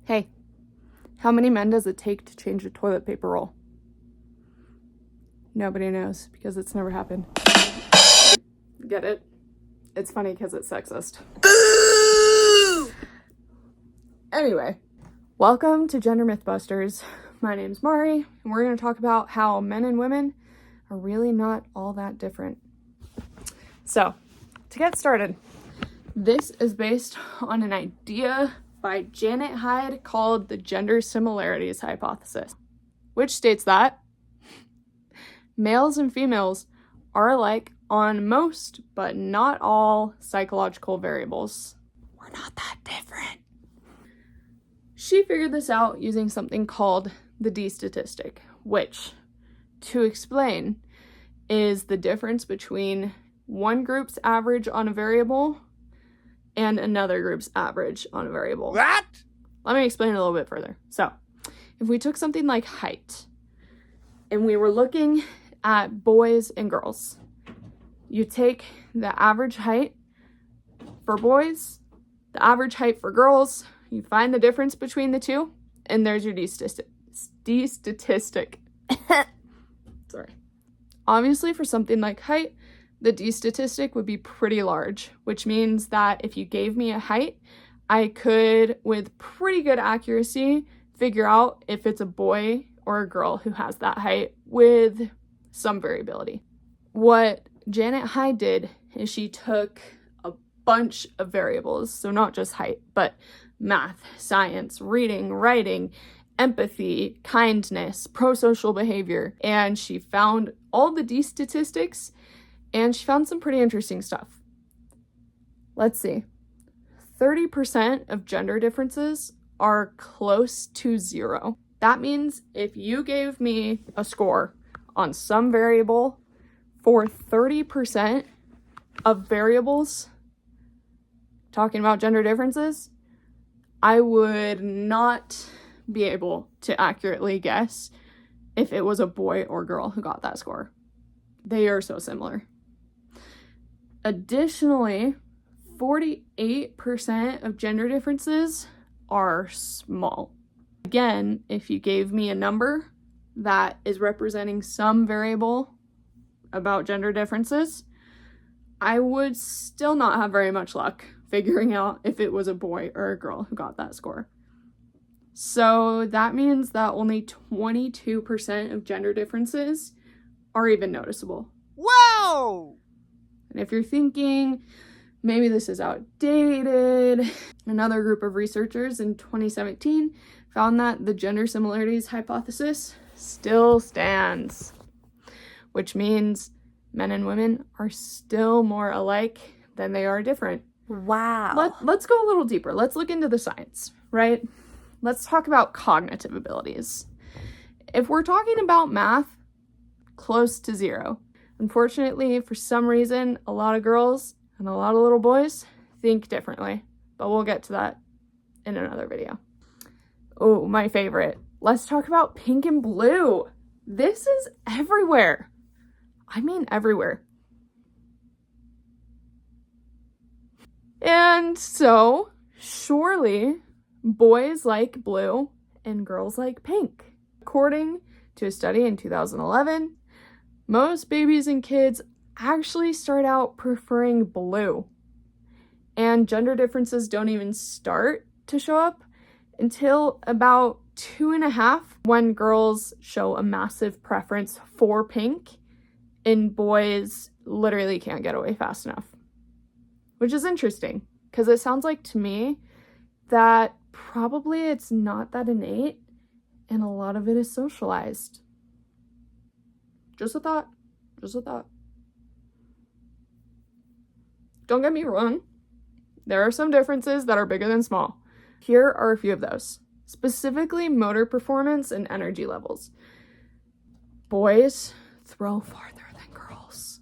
Hey, how many men does it take to change a toilet paper roll? Nobody knows because it's never happened. Get it? It's funny because it's sexist. Anyway, welcome to Gender Mythbusters. My name's Mari, and we're going to talk about how men and women are really not all that different. So, to get started, this is based on an idea by Janet Hyde called the gender similarities hypothesis, which states that males and females are alike on most, but not all, psychological variables. We're not that different. She figured this out using something called the D statistic, which, to explain, is the difference between one group's average on a variable and another group's average on a variable. What? Let me explain it a little bit further. So, if we took something like height, and we were looking at boys and girls, you take the average height for boys, the average height for girls, you find the difference between the two, and there's your D statistic. Sorry. Obviously, for something like height, the D statistic would be pretty large, which means that if you gave me a height, I could, with pretty good accuracy, figure out if it's a boy or a girl who has that height with some variability. What Janet Hyde did is she took a bunch of variables, so not just height, but math, science, reading, writing, empathy, kindness, pro-social behavior, and she found all the D statistics, and she found some pretty interesting stuff. Let's see. 30% of gender differences are close to 0. That means if you gave me a score on some variable for 30% of variables, talking about gender differences, I would not be able to accurately guess if it was a boy or girl who got that score. They are so similar. Additionally, 48% of gender differences are small. Again, if you gave me a number that is representing some variable about gender differences, I would still not have very much luck figuring out if it was a boy or a girl who got that score. So that means that only 22% of gender differences are even noticeable. Whoa! And if you're thinking, maybe this is outdated, another group of researchers in 2017 found that the gender similarities hypothesis still stands, which means men and women are still more alike than they are different. Wow. Let's go a little deeper. Let's look into the science, right? Let's talk about cognitive abilities. If we're talking about math, close to 0. Unfortunately, for some reason, a lot of girls and a lot of little boys think differently, but we'll get to that in another video. Oh, my favorite. Let's talk about pink and blue. This is everywhere. I mean everywhere. And so, surely, boys like blue and girls like pink. According to a study in 2011, most babies and kids actually start out preferring blue. And gender differences don't even start to show up until about 2.5, when girls show a massive preference for pink and boys literally can't get away fast enough. Which is interesting, because it sounds like to me that probably it's not that innate and a lot of it is socialized. Just a thought. Don't get me wrong. There are some differences that are bigger than small. Here are a few of those. Specifically, motor performance and energy levels. Boys throw farther than girls.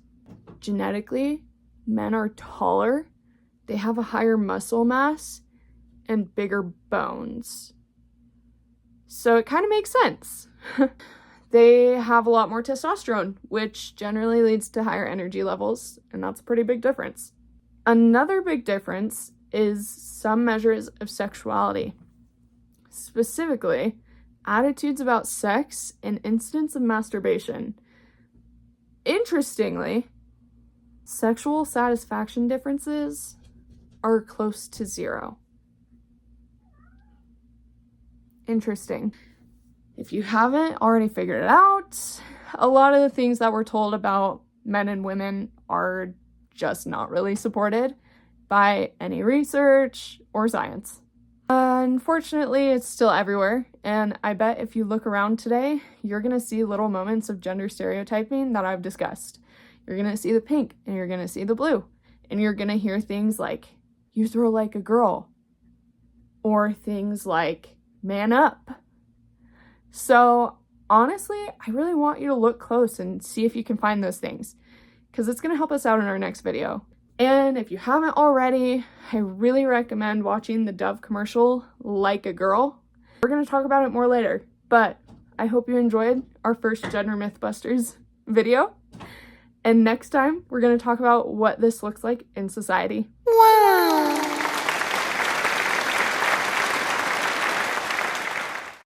Genetically, men are taller, they have a higher muscle mass, and bigger bones. So it kind of makes sense. They have a lot more testosterone, which generally leads to higher energy levels, and that's a pretty big difference. Another big difference is some measures of sexuality. specifically attitudes about sex and incidents of masturbation. Interestingly, sexual satisfaction differences are close to 0. Interesting. If you haven't already figured it out, a lot of the things that we're told about men and women are just not really supported by any research or science. Unfortunately, it's still everywhere, and I bet if you look around today, you're going to see little moments of gender stereotyping that I've discussed. You're going to see the pink, and you're going to see the blue, and you're going to hear things like, you throw like a girl, or things like, man up. So honestly, I really want you to look close and see if you can find those things, because it's going to help us out in our next video. And if you haven't already, I really recommend watching the Dove commercial, Like a Girl. We're going to talk about it more later, but I hope you enjoyed our first Gender Mythbusters video. And next time, we're going to talk about what this looks like in society.